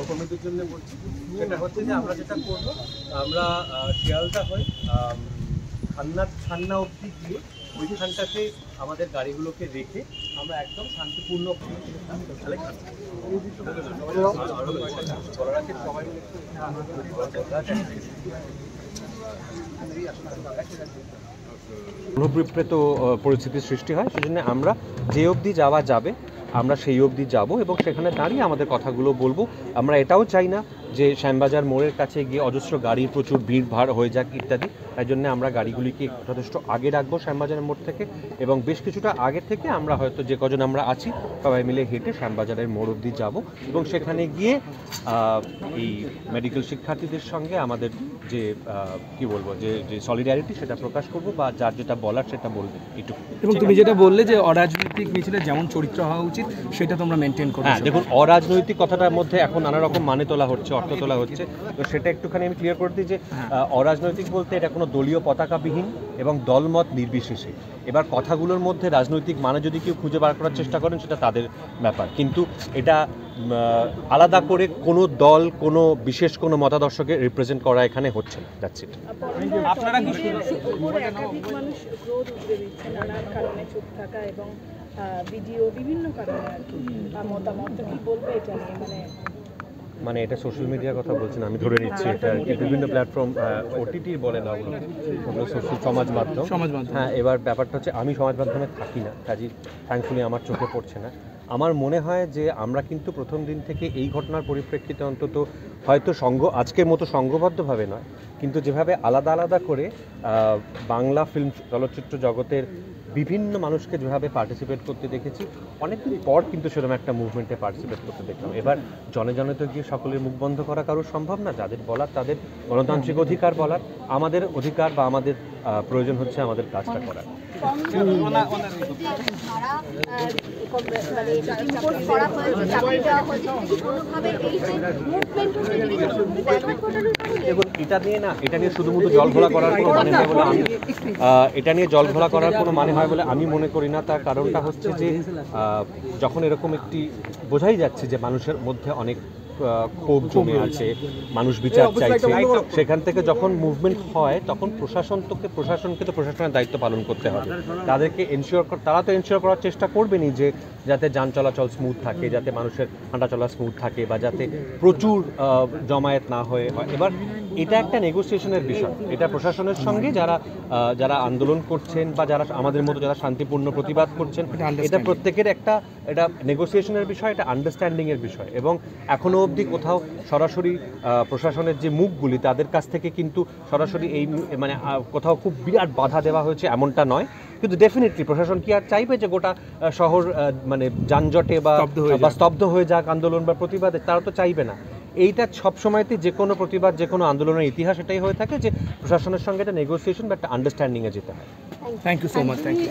কমিটির জন্য বলছি, সেটা হচ্ছে যে আমরা যেটা করবো, আমরা শিয়ালদা হয়ে ছান্না অবধি গিয়ে ওইখানটাতে আমাদের গাড়িগুলোকে রেখে আমরা একদম শান্তিপূর্ণ অনুপ্রীত পরিস্থিতির সৃষ্টি হয়। সেজন্য আমরা যে অবধি যাওয়া যাবে আমরা সেই অবধি যাব এবং সেখানে দাঁড়িয়ে আমাদের কথাগুলো বলবো। আমরা এটাও চাই না যে শ্যামবাজার মোড়ের কাছে গিয়ে অজস্র গাড়ি প্রচুর ভিড় ভাড় হয়ে যাক ইত্যাদি। তাই জন্য আমরা গাড়িগুলিকে যথেষ্ট আগে রাখবো শ্যামবাজারের মোড় থেকে, এবং বেশ কিছুটা আগে থেকে আমরা হয়তো যে কজন আমরা আছি সবাই মিলে হেঁটে শ্যামবাজারের মোড় অবধি যাবো এবং সেখানে গিয়ে এই মেডিকেল শিক্ষার্থীদের সঙ্গে আমাদের যে কি বলবো যে সলিডারিটি সেটা প্রকাশ করব বা যার যেটা বলার সেটা বলবে এটুকু। এবং তুমি যেটা বললে যে অরাজনৈতিক মিছিলে যেমন চরিত্র হওয়া উচিত সেটা তোমরা মেনটেন করো। হ্যাঁ, দেখুন, অরাজনৈতিক কথাটার মধ্যে এখন নানা রকম মানে তোলা হচ্ছে, অর্থ তোলা হচ্ছে, তো সেটা একটুখানি আমি ক্লিয়ার করে দিই যে অরাজনৈতিক বলতে এটা কোনো দলীয় পতাকাবিহীন এবং দলমত নির্বিশেষে। এবার কথাগুলোর মধ্যে রাজনৈতিক মানে যদি কেউ খুঁজে বার করার চেষ্টা করেন সেটা তাদের ব্যাপার, কিন্তু এটা আলাদা করে কোনো দল কোনো বিশেষ কোনো মতাদর্শকে রিপ্রেজেন্ট করা এখানে হচ্ছে না। That's it. আপনারা একাধিক মানুষ ক্রোধ উঠে দিচ্ছে নানান কারণে, চুপ থাকা এবং ভিডিও বিভিন্ন কারণে আর কি মতামত কি বলবে এটা নিয়ে? মানে এটা সোশ্যাল মিডিয়ার কথা বলছেন, আমি ধরে নিচ্ছি এটা আর কি বিভিন্ন প্ল্যাটফর্ম ওটিটি বলে না, ওগুলো সোশ্যাল সমাজ মাধ্যম। হ্যাঁ, এবার ব্যাপারটা হচ্ছে আমি সমাজ মাধ্যমে থাকি না, কাজী থ্যাঙ্কফুলি আমার চোখে পড়ছে না। আমার মনে হয় যে আমরা কিন্তু প্রথম দিন থেকে এই ঘটনার পরিপ্রেক্ষিতে অন্তত হয়তো আজকের মতো সংঘবদ্ধভাবে নয়, কিন্তু যেভাবে আলাদা আলাদা করে বাংলা ফিল্ম চলচ্চিত্র জগতের বিভিন্ন মানুষকে যেভাবে পার্টিসিপেট করতে দেখেছি, অনেকদিন পর কিন্তু সেরকম একটা মুভমেন্টে পার্টিসিপেট করতে দেখলাম। এবার জনে জনে তো গিয়ে সকলের মুখ বন্ধ করা কারোর সম্ভব না, যাদের বলার তাদের গণতান্ত্রিক অধিকার বলার, আমাদের অধিকার বা আমাদের প্রয়োজন হচ্ছে আমাদের কাজটা করার। দেখুন, এটা নিয়ে শুধুমাত্র জল ঘোলা করার কোনো মানে হয় বলে আমি মনে করি না। তার কারণটা হচ্ছে যে যখন এরকম একটি বোঝাই যাচ্ছে যে মানুষের মধ্যে অনেক ক্ষোভ জমে আছে, মানুষ বিচার চাইছে, সেখান থেকে যখন মুভমেন্ট হয় তখন প্রশাসনকে তো প্রশাসনের দায়িত্ব পালন করতে হবে। তারা তো এনশিওর করার চেষ্টা করবেনই যে যাতে যান চলাচল স্মুথ থাকে, যাতে মানুষের হাঁটা চলা স্মুথ থাকে, বা যাতে প্রচুর জমায়েত না হয়। এবার এটা একটা নেগোসিয়েশনের বিষয়, এটা প্রশাসনের সঙ্গে যারা আন্দোলন করছেন বা যারা আমাদের মতো যারা শান্তিপূর্ণ প্রতিবাদ করছেন, এটা প্রত্যেকের এটা নেগোসিয়েশনের বিষয়, এটা আন্ডারস্ট্যান্ডিংয়ের বিষয়। এবং এখনও অবধি কোথাও সরাসরি প্রশাসনের যে মুখগুলি তাদের কাছ থেকে কিন্তু সরাসরি মানে কোথাও খুব বিরাট বাধা দেওয়া হয়েছে এমনটা নয়, কিন্তু ডেফিনেটলি প্রশাসন কি আর চাইবে যে গোটা শহর মানে যানজটে বা স্তব্ধ হয়ে যাক আন্দোলন বা প্রতিবাদে? তারা তো চাইবে না। এইটা সবসময়তে যে কোনো প্রতিবাদ যে কোনো আন্দোলনের ইতিহাস এটাই হয়ে থাকে যে প্রশাসনের সঙ্গে একটা নেগোসিয়েশন বা একটা আন্ডারস্ট্যান্ডিংয়ে যেতে হয়। Thank you so much. Thank you.